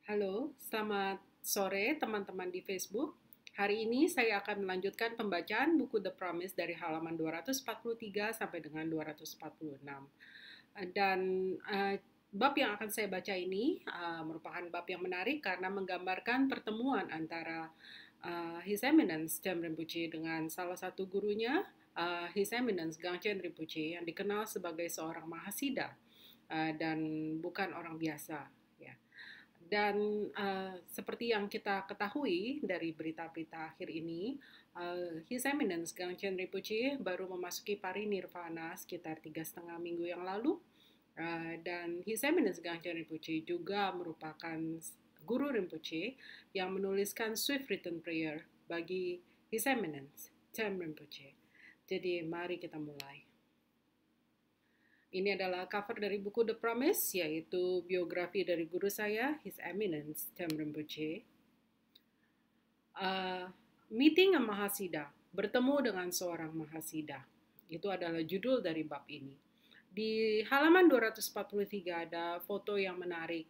Halo, selamat sore teman-teman di Facebook. Hari ini saya akan melanjutkan pembacaan buku The Promise dari halaman 243 sampai dengan 246. Dan bab yang akan saya baca ini merupakan bab yang menarik karena menggambarkan pertemuan antara His Eminence Cem Rinpoche dengan salah satu gurunya, His Eminence Gangchen Rinpoche, yang dikenal sebagai seorang mahasida dan bukan orang biasa. Ya. Dan seperti yang kita ketahui dari berita-berita akhir ini, His Eminence Gangchen Rinpoche baru memasuki parinirvana sekitar 3,5 minggu yang lalu. Dan His Eminence Gangchen Rinpoche juga merupakan guru Rinpoche yang menuliskan Swift Written Prayer bagi His Eminence Cem Rinpoche. Jadi mari kita mulai. Ini adalah cover dari buku The Promise, yaitu biografi dari guru saya, His Eminence Cem Rinpoche. Meeting a Mahasida, bertemu dengan seorang Mahasida. Itu adalah judul dari bab ini. Di halaman 243 ada foto yang menarik.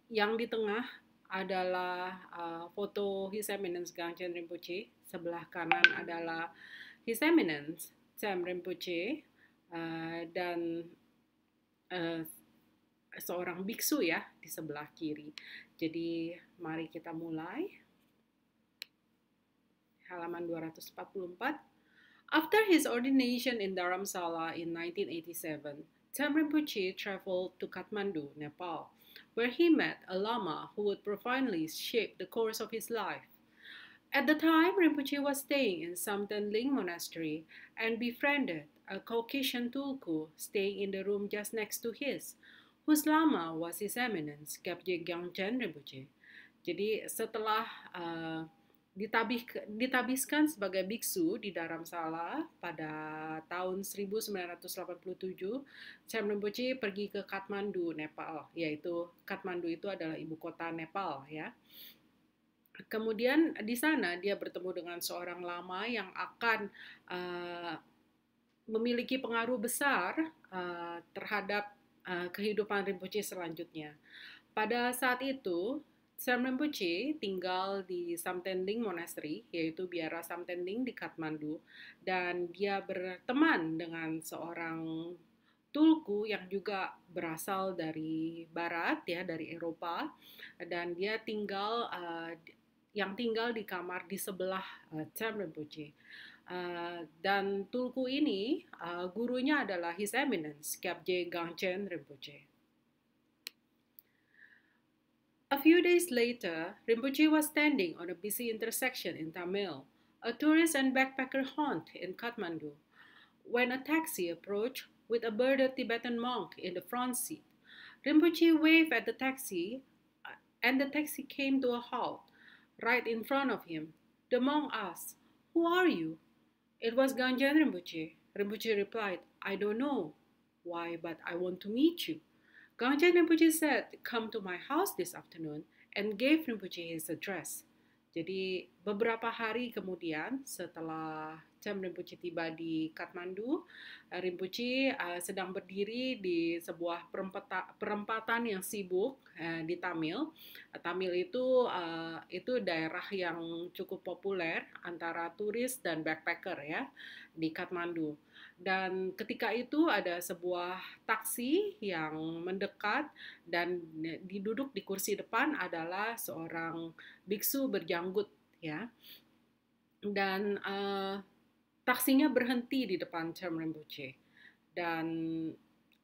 Yang di tengah adalah foto His Eminence Gangchen Rinpoche. Sebelah kanan adalah His Eminence Cem Rinpoche dan seorang biksu ya di sebelah kiri. Jadi mari kita mulai. Halaman 244. After his ordination in Dharamsala in 1987, Cem Rinpoche traveled to Kathmandu, Nepal, where he met a lama who would profoundly shape the course of his life. At the time, Rinpoche was staying in Samten Ling Monastery and befriended a Caucasian tulku staying in the room just next to his, whose lama was His Eminence Kyabje Gyangchen Rinpoche. Jadi setelah ditabiskan sebagai biksu di Dharamsala pada tahun 1987, Cem Rinpoche pergi ke Kathmandu, Nepal, yaitu Kathmandu itu adalah ibu kota Nepal ya. Kemudian di sana dia bertemu dengan seorang lama yang akan memiliki pengaruh besar terhadap kehidupan Rinpoche selanjutnya. Pada saat itu, Cem Rinpoche tinggal di Samten Ling Monastery, yaitu biara Samten Ling di Kathmandu, dan dia berteman dengan seorang tulku yang juga berasal dari barat ya, dari Eropa, dan dia tinggal di kamar di sebelah Cem Rinpoche. Dan tulku ini gurunya adalah His Eminence Kyabje Gangchen Rinpoche. A few days later, Rinpoche was standing on a busy intersection in Tamil, a tourist and backpacker haunt in Kathmandu, when a taxi approached with a bearded Tibetan monk in the front seat. Rinpoche waved at the taxi, and the taxi came to a halt right in front of him. The monk asked, "Who are you?" "It was Gangchen Rinpoche." Rinpoche replied, "I don't know why, but I want to meet you." Gangchen Rinpoche said, "Come to my house this afternoon," and gave Rinpoche his address. Jadi beberapa hari kemudian setelah Cem Rinpoche tiba di Kathmandu, Rinpoche sedang berdiri di sebuah perempatan yang sibuk di Tamil. Tamil itu daerah yang cukup populer antara turis dan backpacker ya di Kathmandu. Dan ketika itu ada sebuah taksi yang mendekat dan diduduk di kursi depan adalah seorang biksu berjanggut ya. Dan taksinya berhenti di depan Cem Rinpoche. Dan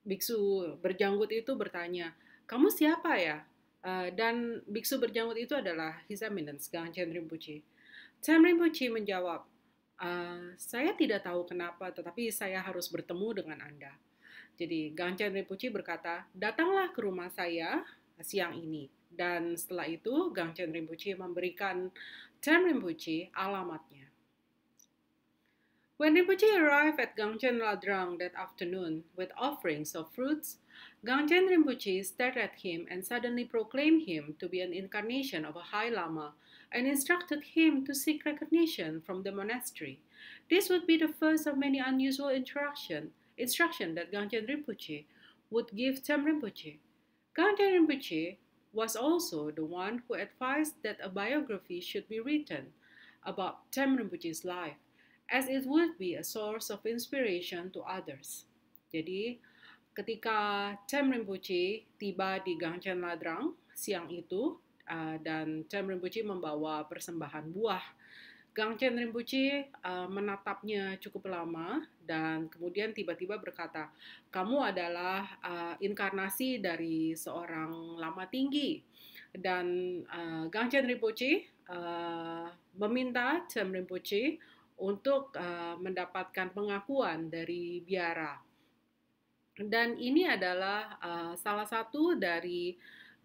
biksu berjanggut itu bertanya, "Kamu siapa ya?" Dan biksu berjanggut itu adalah His Eminence Gangchen Rinpoche. Cem Rinpoche menjawab, "Saya tidak tahu kenapa, tetapi saya harus bertemu dengan Anda." Jadi Gangchen Rinpoche berkata, "Datanglah ke rumah saya siang ini." Dan setelah itu Gangchen Rinpoche memberikan Cem Rinpoche alamatnya. When Rinpoche arrived at Gangchen Ladrang that afternoon with offerings of fruits, Gangchen Rinpoche stared at him and suddenly proclaimed him to be an incarnation of a High Lama and instructed him to seek recognition from the monastery. This would be the first of many unusual instruction that Gangchen Rinpoche would give Cem Rinpoche. Gangchen Rinpoche was also the one who advised that a biography should be written about Tem Rinpoche's life, as it would be a source of inspiration to others. Jadi, ketika Tem Rinpoche tiba di Gangchen Ladrang siang itu, dan Tem Rinpoche membawa persembahan buah, Gangchen Rinpoche menatapnya cukup lama dan kemudian tiba-tiba berkata, kamu adalah inkarnasi dari seorang lama tinggi. Dan Gangchen Rinpoche meminta Tem Rinpoche untuk mendapatkan pengakuan dari biara. Dan ini adalah salah satu dari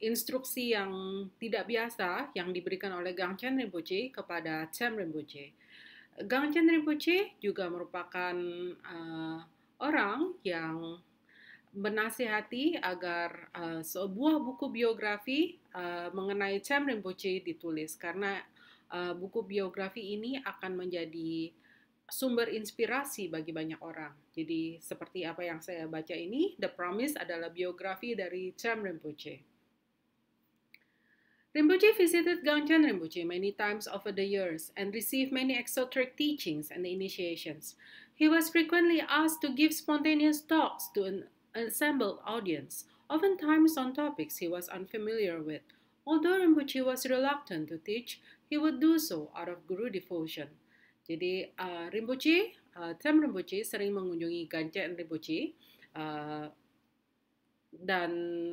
instruksi yang tidak biasa yang diberikan oleh Gangchen Rinpoche kepada Tem Rinpoche. Gangchen Rinpoche juga merupakan orang yang menasihati agar sebuah buku biografi mengenai Tem Rinpoche ditulis, karena buku biografi ini akan menjadi sumber inspirasi bagi banyak orang. Jadi seperti apa yang saya baca ini, The Promise adalah biografi dari Tem Rinpoche. Rinpoche visited Gangchen Rinpoche many times over the years and received many exoteric teachings and initiations. He was frequently asked to give spontaneous talks to an assembled audience, oftentimes on topics he was unfamiliar with. Although Rinpoche was reluctant to teach, he would do so out of guru devotion. Jadi Rinpoche, Tem Rinpoche sering mengunjungi Gangchen Rinpoche dan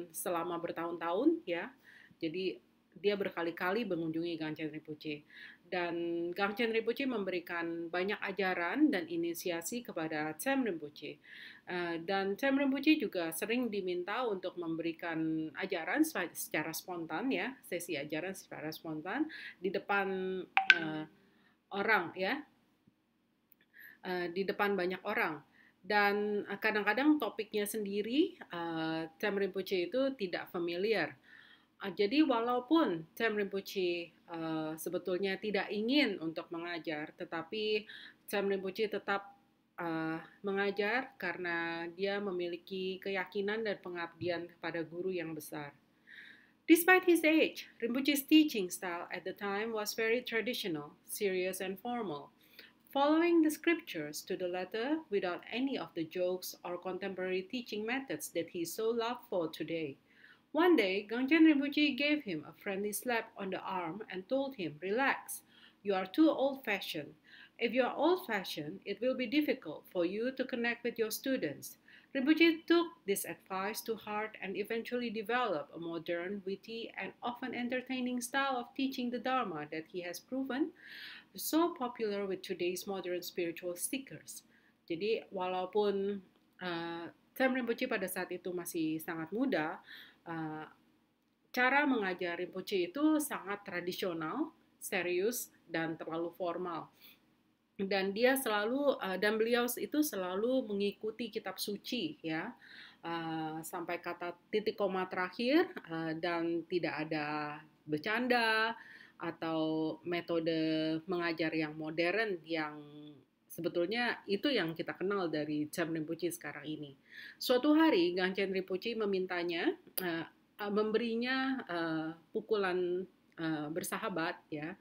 selama bertahun-tahun ya. Jadi dia berkali-kali mengunjungi Gangchen Rinpoche. Dan Gangchen Rinpoche memberikan banyak ajaran dan inisiasi kepada Tem Rinpoche. Dan Tem Rinpoche juga sering diminta untuk memberikan ajaran secara spontan ya, sesi ajaran secara spontan di depan orang ya, di depan banyak orang. Dan kadang-kadang topiknya sendiri Tem Rinpoche itu tidak familiar. Jadi walaupun Tem Rinpoche sebetulnya tidak ingin untuk mengajar, tetapi Tem Rinpoche tetap mengajar karena dia memiliki keyakinan dan pengabdian kepada guru yang besar. Despite his age, Rinpoche's teaching style at the time was very traditional, serious and formal, following the scriptures to the letter without any of the jokes or contemporary teaching methods that he so loved for today. One day, Gangchen Rinpoche gave him a friendly slap on the arm and told him, relax, you are too old-fashioned. If you are old-fashioned, it will be difficult for you to connect with your students. Rinpoche took this advice to heart and eventually developed a modern, witty, and often entertaining style of teaching the Dharma that he has proven so popular with today's modern spiritual seekers. Jadi walaupun Tem Rinpoche pada saat itu masih sangat muda, cara mengajar Rinpoche itu sangat tradisional, serius, dan terlalu formal. Dan dia selalu dan beliau itu selalu mengikuti kitab suci ya, sampai kata titik koma terakhir, dan tidak ada bercanda atau metode mengajar yang modern yang sebetulnya itu yang kita kenal dari Tem Rinpoche sekarang ini. Suatu hari Gangchen Rinpoche memintanya, memberinya pukulan bersahabat ya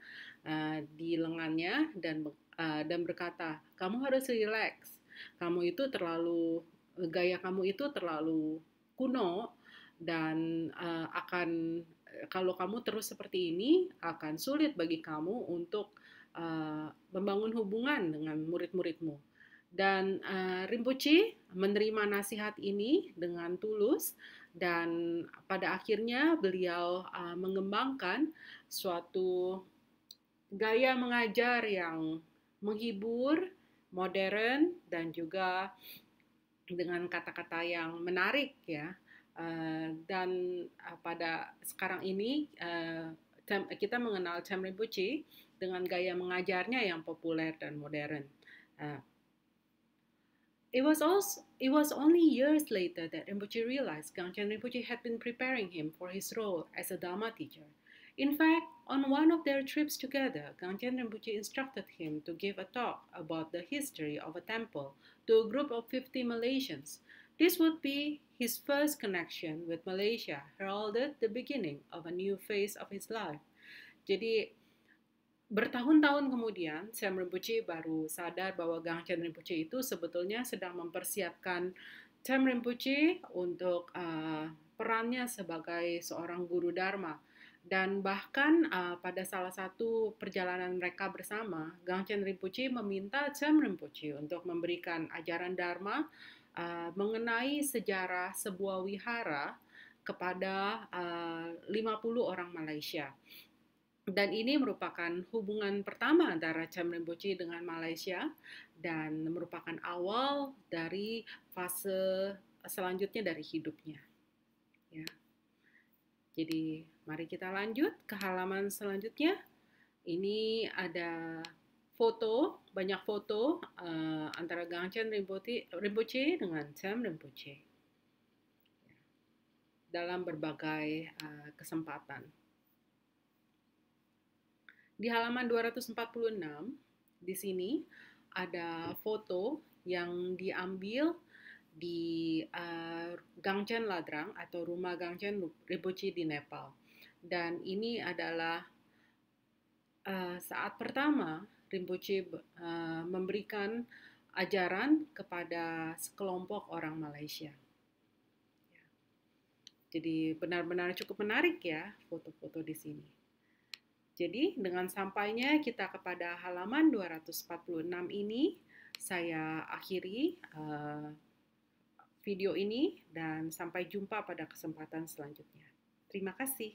di lengannya dan berkata, kamu harus relax. Gaya kamu itu terlalu kuno dan kalau kamu terus seperti ini akan sulit bagi kamu untuk membangun hubungan dengan murid-muridmu. Dan Rinpoche menerima nasihat ini dengan tulus dan pada akhirnya beliau mengembangkan suatu gaya mengajar yang menghibur, modern, dan juga dengan kata-kata yang menarik ya. Dan pada sekarang ini kita mengenal Tem Rinpoche dengan gaya mengajarnya yang populer dan modern. It was only years later that Rinpoche realized Gangchen Rinpoche had been preparing him for his role as a Dharma teacher. In fact, on one of their trips together, Gangchen Rinpoche instructed him to give a talk about the history of a temple to a group of 50 Malaysians. This would be his first connection with Malaysia heralded the beginning of a new phase of his life. Jadi bertahun-tahun kemudian, Sam Rinpoche baru sadar bahwa Gangchen Rinpoche itu sebetulnya sedang mempersiapkan Sam Rinpoche untuk perannya sebagai seorang guru Dharma. Dan bahkan pada salah satu perjalanan mereka bersama, Gangchen Rinpoche meminta Sam Rinpoche untuk memberikan ajaran Dharma mengenai sejarah sebuah wihara kepada 50 orang Malaysia. Dan ini merupakan hubungan pertama antara Sam Rinpoche dengan Malaysia dan merupakan awal dari fase selanjutnya dari hidupnya. Ya. Jadi mari kita lanjut ke halaman selanjutnya. Ini ada foto, banyak foto antara Gangchen Rinpoche dengan Sam Rinpoche dalam berbagai kesempatan. Di halaman 246, di sini ada foto yang diambil di Gangchen Ladrang atau rumah Gangchen Rinpoche di Nepal. Dan ini adalah saat pertama Rinpoche memberikan ajaran kepada sekelompok orang Malaysia. Jadi benar-benar cukup menarik ya foto-foto di sini. Jadi dengan sampainya kita kepada halaman 246 ini, saya akhiri video ini dan sampai jumpa pada kesempatan selanjutnya. Terima kasih.